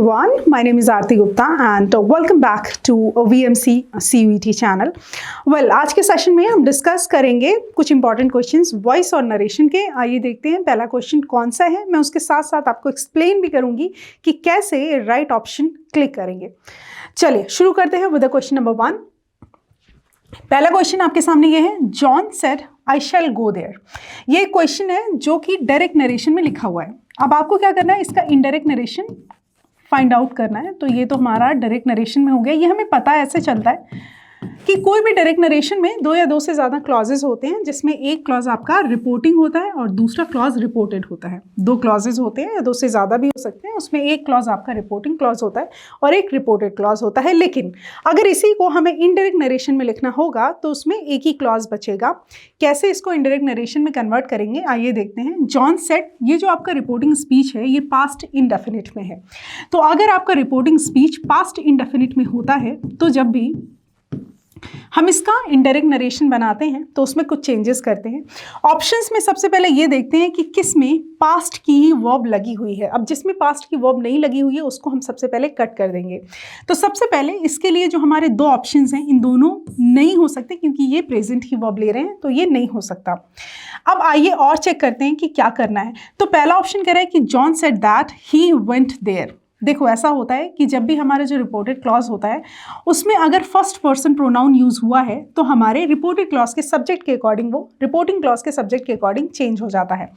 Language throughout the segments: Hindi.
everyone, my name is Aarti Gupta and welcome back to VMC CUET channel. Well, आज के सेशन में हम डिस्कस करेंगे कुछ इंपॉर्टेंट क्वेश्चंस वॉइस और नरेशन के। आइए देखते हैं पहला क्वेश्चन कौन सा है। मैं उसके साथ साथ आपको एक्सप्लेन भी करूंगी कि कैसे राइट ऑप्शन क्लिक करेंगे। चलिए शुरू करते हैं विद द क्वेश्चन नंबर 1। पहला क्वेश्चन आपके सामने ये है, John said I shall go there. ये क्वेश्चन है जो कि डायरेक्ट नरेशन में लिखा हुआ है। अब आपको क्या करना है, इसका इनडायरेक्ट नरेशन फाइंड आउट करना है। तो ये तो हमारा डायरेक्ट नरेशन में हो गया। ये हमें पता है, ऐसे चलता है कि कोई भी डायरेक्ट नरेशन में दो या दो से ज़्यादा क्लॉजेज होते हैं, जिसमें एक क्लॉज आपका रिपोर्टिंग होता है और दूसरा क्लॉज रिपोर्टेड होता है। दो क्लॉजेज होते हैं या दो से ज़्यादा भी हो सकते हैं, उसमें एक क्लॉज आपका रिपोर्टिंग क्लॉज होता है और एक रिपोर्टेड क्लॉज होता है। लेकिन अगर इसी को हमें इनडायरेक्ट नरेशन में लिखना होगा तो उसमें एक ही क्लॉज बचेगा। कैसे इसको इनडायरेक्ट नरेशन में कन्वर्ट करेंगे, आइए देखते हैं। जॉन सेड, ये जो आपका रिपोर्टिंग स्पीच है ये पास्ट इंडेफिनिट में है। तो अगर आपका रिपोर्टिंग स्पीच पास्ट इंडेफिनिट में होता है तो जब भी हम इसका इनडायरेक्ट नरेशन बनाते हैं तो उसमें कुछ चेंजेस करते हैं। ऑप्शंस में सबसे पहले ये देखते हैं कि किस में पास्ट की ही वर्ब लगी हुई है। अब जिसमें पास्ट की वर्ब नहीं लगी हुई है उसको हम सबसे पहले कट कर देंगे। तो सबसे पहले इसके लिए जो हमारे दो ऑप्शंस हैं, इन दोनों नहीं हो सकते क्योंकि ये प्रेजेंट की वर्ब ले रहे हैं, तो ये नहीं हो सकता। अब आइए और चेक करते हैं कि क्या करना है। तो पहला ऑप्शन कह रहा है कि John said that he went there. देखो ऐसा होता है कि जब भी हमारा जो रिपोर्टेड क्लॉज होता है उसमें अगर फर्स्ट पर्सन प्रोनाउन यूज हुआ है तो हमारे रिपोर्टेड क्लॉज के सब्जेक्ट के अकॉर्डिंग वो रिपोर्टिंग क्लॉज के सब्जेक्ट के अकॉर्डिंग चेंज हो जाता है।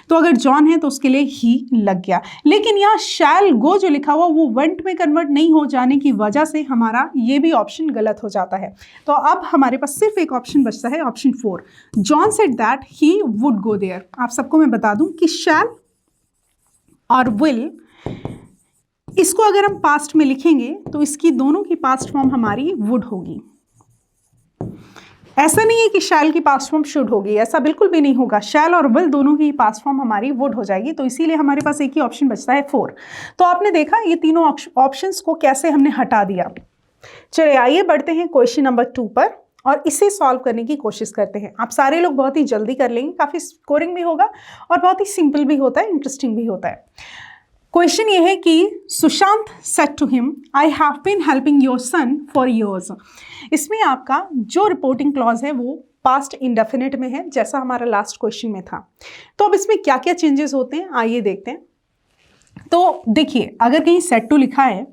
तो अगर जॉन है तो उसके लिए ही लग गया। लेकिन यहाँ शैल गो जो लिखा हुआ वो वेंट में कन्वर्ट नहीं हो जाने की वजह से हमारा ये भी ऑप्शन गलत हो जाता है। तो अब हमारे पास सिर्फ एक ऑप्शन बचता है, option 4। John said that he would go there. आप सबको मैं बता दूं कि शैल और विल, इसको अगर हम पास्ट में लिखेंगे तो इसकी दोनों की पास्ट फॉर्म हमारी वुड होगी। ऐसा नहीं है कि शैल की पास्ट फॉर्म शुड होगी, ऐसा बिल्कुल भी नहीं होगा। शैल और विल दोनों की पास्ट फॉर्म हमारी वुड हो जाएगी। तो इसीलिए हमारे पास एक ही ऑप्शन बचता है 4। तो आपने देखा ये तीनों ऑप्शंस को कैसे हमने हटा दिया। चलिए आइए बढ़ते हैं क्वेश्चन नंबर 2 पर और इसे सॉल्व करने की कोशिश करते हैं। आप सारे लोग बहुत ही जल्दी कर लेंगे, काफ़ी स्कोरिंग भी होगा और बहुत ही सिंपल भी होता है, इंटरेस्टिंग भी होता है। क्वेश्चन ये है कि Sushant said to him I have been helping your son for years. इसमें आपका जो रिपोर्टिंग क्लॉज है वो पास्ट इंडेफिनिट में है, जैसा हमारा लास्ट क्वेश्चन में था। तो अब इसमें क्या क्या चेंजेस होते हैं आइए देखते हैं। तो देखिए अगर कहीं सेड टू लिखा है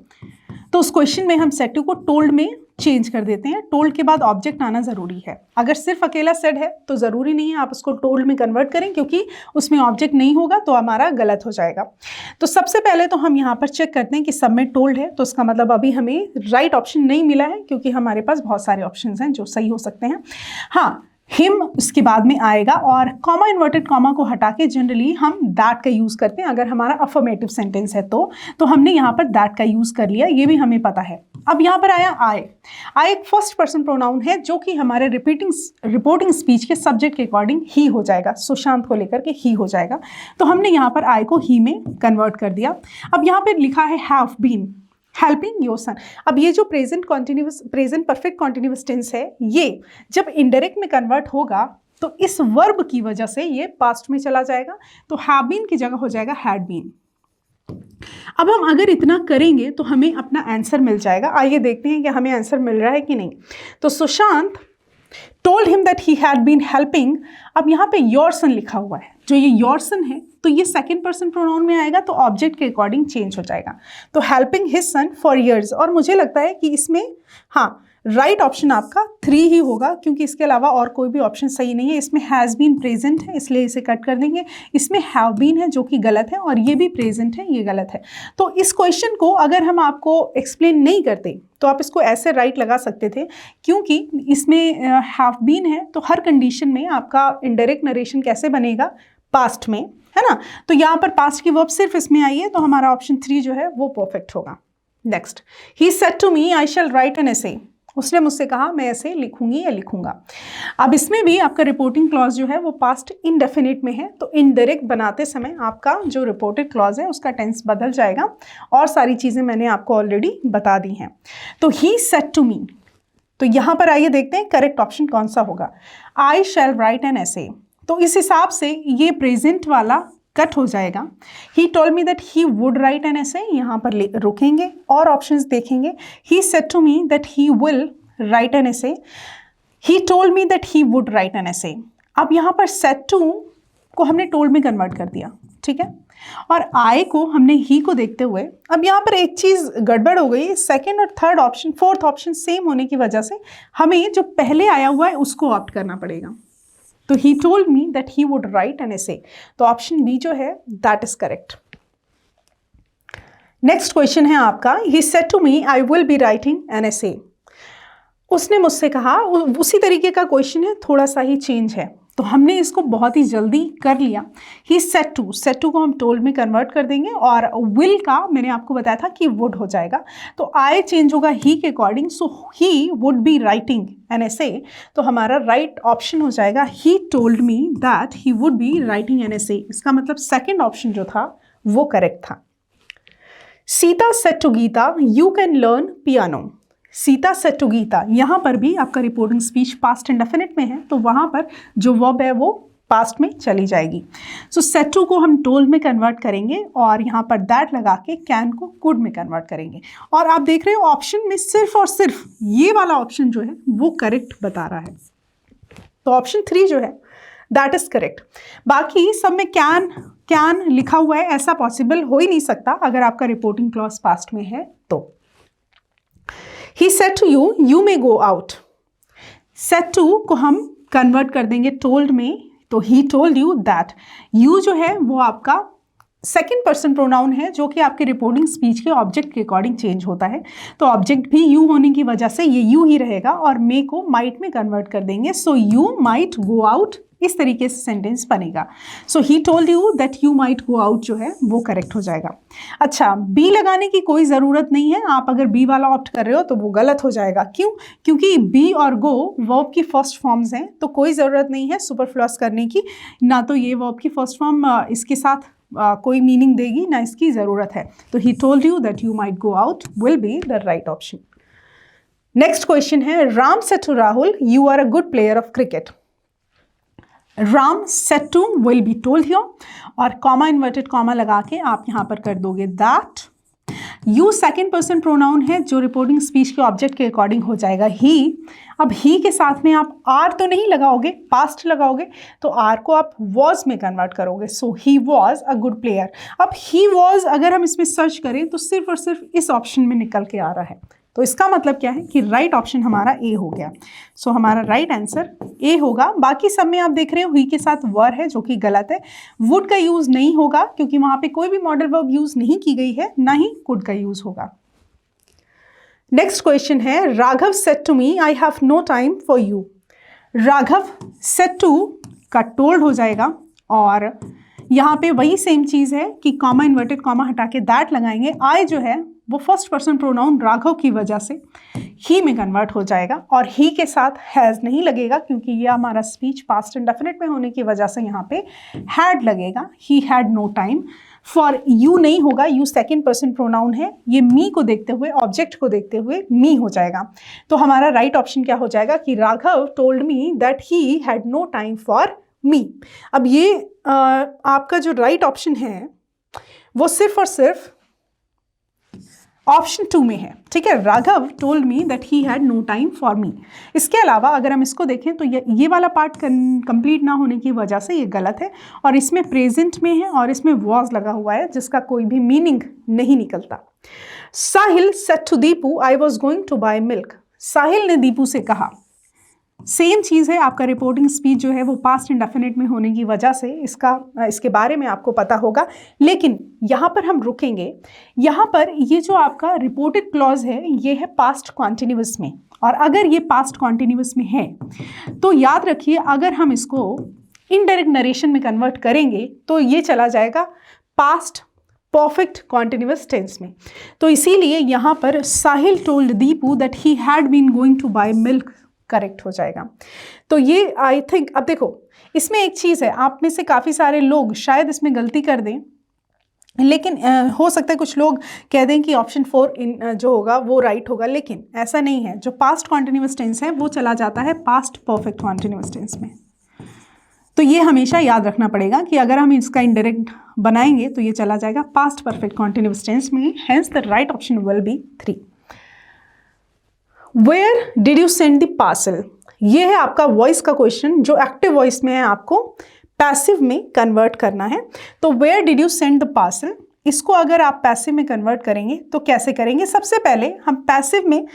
तो उस क्वेश्चन में हम सेड टू को टोल्ड में चेंज कर देते हैं। टोल्ड के बाद ऑब्जेक्ट आना ज़रूरी है। अगर सिर्फ अकेला सेड है तो ज़रूरी नहीं है आप उसको टोल्ड में कन्वर्ट करें, क्योंकि उसमें ऑब्जेक्ट नहीं होगा तो हमारा गलत हो जाएगा। तो सबसे पहले तो हम यहाँ पर चेक करते हैं कि सब में टोल्ड है, तो इसका मतलब अभी हमें राइट ऑप्शन नहीं मिला है, क्योंकि हमारे पास बहुत सारे ऑप्शन हैं जो सही हो सकते हैं। हाँ, हिम उसके बाद में आएगा और कॉमा इन्वर्टेड कॉमा को हटा के जनरली हम दैट का यूज़ करते हैं अगर हमारा अफर्मेटिव सेंटेंस है तो हमने यहाँ पर दैट का यूज़ कर लिया, ये भी हमें पता है। अब यहाँ पर आया आई एक फर्स्ट पर्सन प्रोनाउन है जो कि हमारे रिपोर्टिंग स्पीच के सब्जेक्ट के अकॉर्डिंग ही हो जाएगा, सुशांत को लेकर के ही हो जाएगा। तो हमने यहाँ पर आई को ही में कन्वर्ट कर दिया। अब यहाँ पर लिखा है have been helping your son. अब ये जो प्रेजेंट परफेक्ट कॉन्टिन्यूअस टेंस है, ये जब इनडायरेक्ट में कन्वर्ट होगा तो इस वर्ब की वजह से ये पास्ट में चला जाएगा। तो हैव बीन की जगह हो जाएगा हैड बीन। अब हम अगर इतना करेंगे तो हमें अपना आंसर मिल जाएगा। आइए देखते हैं कि हमें आंसर मिल रहा है कि नहीं। तो Sushant told him that he had been helping. अब यहाँ पे योर सन लिखा हुआ है, जो ये योर सन है तो ये सेकंड पर्सन प्रोनाउन में आएगा तो ऑब्जेक्ट के अकॉर्डिंग चेंज हो जाएगा। तो helping his son for years. और मुझे लगता है कि इसमें हाँ राइट ऑप्शन आपका 3 ही होगा, क्योंकि इसके अलावा और कोई भी ऑप्शन सही नहीं है। इसमें हैज़ बीन प्रेजेंट है इसलिए इसे कट कर देंगे। इसमें हैव बीन है जो कि गलत है और ये भी प्रेजेंट है, ये गलत है। तो इस क्वेश्चन को अगर हम आपको एक्सप्लेन नहीं करते तो आप इसको ऐसे राइट लगा सकते थे, क्योंकि इसमें हैव बीन है तो हर कंडीशन में आपका इनडायरेक्ट नरेशन कैसे बनेगा, पास्ट में, है ना। तो यहाँ पर पास्ट की वर्ब सिर्फ इसमें आई है, तो हमारा ऑप्शन 3 जो है वो परफेक्ट होगा। Next, he said to me I shall write an essay. उसने मुझसे कहा मैं ऐसे लिखूंगी या लिखूंगा। अब इसमें भी आपका रिपोर्टिंग क्लॉज जो है वो पास्ट इंडेफिनिट में है, तो इनडायरेक्ट बनाते समय आपका जो रिपोर्टेड क्लॉज है उसका टेंस बदल जाएगा और सारी चीज़ें मैंने आपको ऑलरेडी बता दी हैं। तो ही सेड टू मी, तो यहाँ पर आइए देखते हैं करेक्ट ऑप्शन कौन सा होगा। आई शैल राइट एन एसे। तो इस हिसाब से ये प्रेजेंट वाला कट हो जाएगा। He told me that he would write an essay, यहाँ पर रुकेंगे और ऑप्शंस देखेंगे। He said to me that he will write an essay, he told me that he would write an essay. अब यहाँ पर सेड टू को हमने टोल्ड में कन्वर्ट कर दिया, ठीक है, और आई को हमने ही को देखते हुए, अब यहाँ पर एक चीज़ गड़बड़ हो गई, सेकेंड और third option, fourth option same होने की वजह से हमें जो पहले आया हुआ है उसको ऑप्ट करना पड़ेगा। तो he told me that he would write an essay, तो ऑप्शन बी जो है that is correct. Next question है आपका, he said to me I will be writing an essay. उसने मुझसे कहा, उसी तरीके का क्वेश्चन है, थोड़ा सा ही चेंज है, तो हमने इसको बहुत ही जल्दी कर लिया। ही सेड टू को हम टोल्ड में कन्वर्ट कर देंगे और विल का मैंने आपको बताया था कि वुड हो जाएगा, तो आई चेंज होगा ही के according, so he would be writing an essay, तो हमारा राइट ऑप्शन हो जाएगा he told me that he would be writing an essay. इसका मतलब सेकेंड ऑप्शन जो था वो करेक्ट था। Sita said to Gita you can learn piano. Sita said to Gita, यहाँ पर भी आपका रिपोर्टिंग स्पीच पास्ट इंडेफिनिट में है, तो वहाँ पर जो वर्ब है वो पास्ट में चली जाएगी। सो सेड टू को हम टोल्ड में कन्वर्ट करेंगे और यहाँ पर दैट लगा के कैन को कुड में कन्वर्ट करेंगे। और आप देख रहे हो ऑप्शन में सिर्फ और सिर्फ ये वाला ऑप्शन जो है वो करेक्ट बता रहा है, तो ऑप्शन 3 जो है दैट इज करेक्ट। बाकी सब में कैन लिखा हुआ है, ऐसा पॉसिबल हो ही नहीं सकता अगर आपका रिपोर्टिंग क्लॉज पास्ट में है तो। He said to you, you may go out. Said to को हम कन्वर्ट कर देंगे told में, तो he told you that. You जो है वो आपका सेकेंड पर्सन प्रोनाउन है जो कि आपके रिपोर्टिंग स्पीच के ऑब्जेक्ट के अकॉर्डिंग चेंज होता है, तो ऑब्जेक्ट भी यू होने की वजह से ये यू ही रहेगा और मे को माइट में कन्वर्ट कर देंगे। So you might go out, इस तरीके से सेंटेंस बनेगा। So he told you that you might go out जो है वो करेक्ट हो जाएगा। अच्छा, बी लगाने की कोई ज़रूरत नहीं है, आप अगर बी वाला ऑप्ट कर रहे हो तो वो गलत हो जाएगा। क्यों? क्योंकि बी और गो वर्ब की फर्स्ट फॉर्म्स हैं, तो कोई ज़रूरत नहीं है सुपरफ्लूअस करने की, ना तो ये वर्ब की फर्स्ट फॉर्म इसके साथ कोई मीनिंग देगी, ना इसकी ज़रूरत है। तो he told you that you might go out will be the right option. Next question है, Ram said to Rahul you are a good player of cricket. Ram said to will be told here और कॉमा इन्वर्टेड कॉमा लगा के आप यहाँ पर कर दोगे that. You second person pronoun है जो रिपोर्टिंग स्पीच के ऑब्जेक्ट के अकॉर्डिंग हो जाएगा ही। अब ही के साथ में आप आर तो नहीं लगाओगे, पास्ट लगाओगे, तो आर को आप वॉज में कन्वर्ट करोगे। So he was a good player. अब ही वॉज अगर हम इसमें सर्च करें तो सिर्फ और सिर्फ इस ऑप्शन में निकल के आ रहा है, तो इसका मतलब क्या है कि राइट ऑप्शन हमारा ए हो गया। सो हमारा राइट आंसर ए होगा। बाकी सब में आप देख रहे हो ही के साथ वर है जो कि गलत है। वुड का यूज़ नहीं होगा क्योंकि वहाँ पे कोई भी मॉडल वर्ब यूज़ नहीं की गई है, ना ही कुड का यूज़ होगा। नेक्स्ट क्वेश्चन है, Raghav said to me I have no time for you. Raghav said to का टोल्ड हो जाएगा और यहाँ पे वही सेम चीज़ है कि कॉमा इन्वर्टेड कॉमा हटा के दैट लगाएंगे। आई जो है वो फर्स्ट पर्सन प्रोनाउन राघव की वजह से ही में कन्वर्ट हो जाएगा और ही के साथ हैज़ नहीं लगेगा क्योंकि ये हमारा स्पीच पास्ट इंडेफिनिट में होने की वजह से यहाँ पे हैड लगेगा। He had no time for you नहीं होगा, यू सेकेंड पर्सन प्रोनाउन है, ये मी को देखते हुए, ऑब्जेक्ट को देखते हुए मी हो जाएगा। तो हमारा राइट ऑप्शन क्या हो जाएगा कि Raghav told me that he had no time for me. अब ये आपका जो राइट ऑप्शन है वो सिर्फ और सिर्फ ऑप्शन 2 में है, ठीक है। Raghav told me that he had no time for me. इसके अलावा अगर हम इसको देखें तो ये वाला पार्ट कंप्लीट ना होने की वजह से ये गलत है और इसमें प्रेजेंट में है और इसमें वॉज लगा हुआ है जिसका कोई भी मीनिंग नहीं निकलता। Sahil said to Deepu I was going to buy milk. Sahil ने दीपू से कहा, सेम चीज़ है, आपका रिपोर्टिंग स्पीच जो है वो पास्ट इंडेफिनिट में होने की वजह से इसके बारे में आपको पता होगा, लेकिन यहाँ पर हम रुकेंगे। यहाँ पर ये जो आपका रिपोर्टेड क्लॉज है ये है पास्ट कॉन्टिन्यूअस में, और अगर ये पास्ट कॉन्टिन्यूअस में है तो याद रखिए अगर हम इसको इनडायरेक्ट नरेशन में कन्वर्ट करेंगे तो ये चला जाएगा पास्ट परफेक्ट कॉन्टिन्यूअस टेंस में। तो इसीलिए यहाँ पर Sahil told Deepu that he had been going to buy milk correct हो जाएगा। तो ये आई थिंक, अब देखो इसमें एक चीज़ है, आप में से काफ़ी सारे लोग शायद इसमें गलती कर दें, लेकिन हो सकता है कुछ लोग कह दें कि ऑप्शन 4 जो होगा वो राइट होगा, लेकिन ऐसा नहीं है। जो पास्ट कॉन्टिन्यूअस टेंस है वो चला जाता है पास्ट परफेक्ट कॉन्टिन्यूअस टेंस में। तो ये हमेशा याद रखना पड़ेगा कि अगर हम इसका इनडायरेक्ट बनाएंगे तो ये चला जाएगा पास्ट परफेक्ट कॉन्टिन्यूअस टेंस में। Hence the right option will be 3। Where did you send the parcel, ये है आपका वॉइस का क्वेश्चन जो एक्टिव वॉइस में है, आपको पैसिव में कन्वर्ट करना है। तो where did you send the parcel, इसको अगर आप पैसिव में कन्वर्ट करेंगे तो कैसे करेंगे? सबसे पहले हम पैसिव में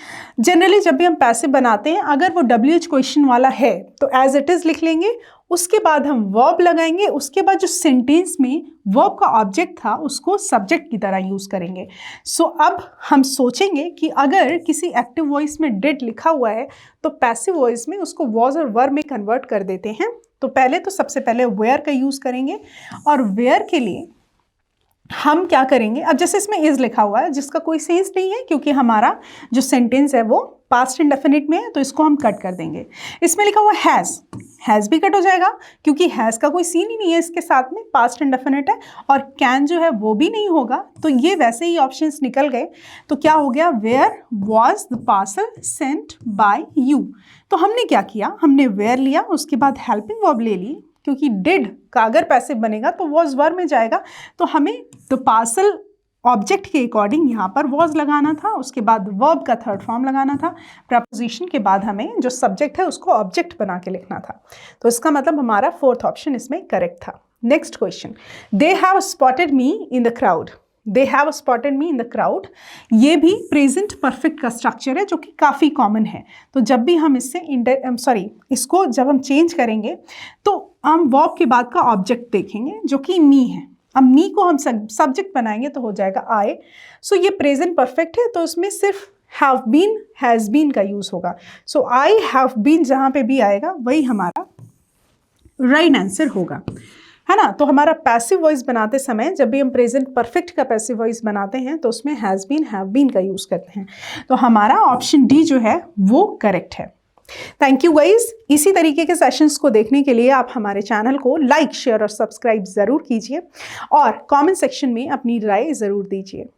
जनरली जब भी हम पैसिव बनाते हैं, अगर वो WH क्वेश्चन वाला है तो एज इट इज लिख लेंगे, उसके बाद हम वर्ब लगाएंगे, उसके बाद जो सेंटेंस में वर्ब का ऑब्जेक्ट था उसको सब्जेक्ट की तरह यूज करेंगे। सो अब हम सोचेंगे कि अगर किसी एक्टिव वॉइस में डिड लिखा हुआ है तो पैसिव वॉइस में उसको वॉज और वर्ब में कन्वर्ट कर देते हैं। तो पहले तो सबसे पहले वेयर का यूज करेंगे, और वेयर के लिए हम क्या करेंगे, अब जैसे इसमें इज लिखा हुआ है जिसका कोई सेंस नहीं है क्योंकि हमारा जो सेंटेंस है वो पास्ट इंडेफिनिट में है, तो इसको हम कट कर देंगे। इसमें लिखा हुआ हैज़ भी कट हो जाएगा क्योंकि हैज़ का कोई सीन ही नहीं है इसके साथ में, पास्ट इंडेफिनिट है, और कैन जो है वो भी नहीं होगा, तो ये वैसे ही ऑप्शंस निकल गए। तो क्या हो गया, where was the parcel sent by you. तो हमने क्या किया, हमने वेयर लिया, उसके बाद हेल्पिंग वर्ब ले ली, क्योंकि डिड का अगर पैसिव बनेगा तो वॉज वर्ब में जाएगा, तो हमें द पार्सल ऑब्जेक्ट के अकॉर्डिंग यहाँ पर वॉज लगाना था, उसके बाद वर्ब का थर्ड फॉर्म लगाना था, प्रपोजिशन के बाद हमें जो सब्जेक्ट है उसको ऑब्जेक्ट बना के लिखना था। तो इसका मतलब हमारा फोर्थ ऑप्शन इसमें करेक्ट था। Next question, they have spotted me in the crowd, they have spotted me in the crowd, ये भी प्रेजेंट परफेक्ट का स्ट्रक्चर है जो कि काफ़ी कॉमन है। तो जब भी हम इससे इसको जब हम चेंज करेंगे तो हम वर्ब के बाद का ऑब्जेक्ट देखेंगे जो कि मी है। अब मी को हम सब्जेक्ट बनाएंगे तो हो जाएगा आई। सो ये प्रेजेंट परफेक्ट है तो इसमें सिर्फ हैव बीन हैज़ बीन का यूज़ होगा। सो आई हैव बीन जहाँ पे भी आएगा वही हमारा राइट आंसर होगा, है ना। तो हमारा पैसिव वॉइस बनाते समय जब भी हम प्रेजेंट परफेक्ट का पैसिव वॉइस बनाते हैं तो उसमें हैज़ बीन हैव बीन का यूज़ करते हैं। तो हमारा ऑप्शन डी जो है वो करेक्ट है। Thank you guys. इसी तरीके के सेशंस को देखने के लिए आप हमारे चैनल को लाइक, शेयर और सब्सक्राइब ज़रूर कीजिए और कमेंट सेक्शन में अपनी राय ज़रूर दीजिए।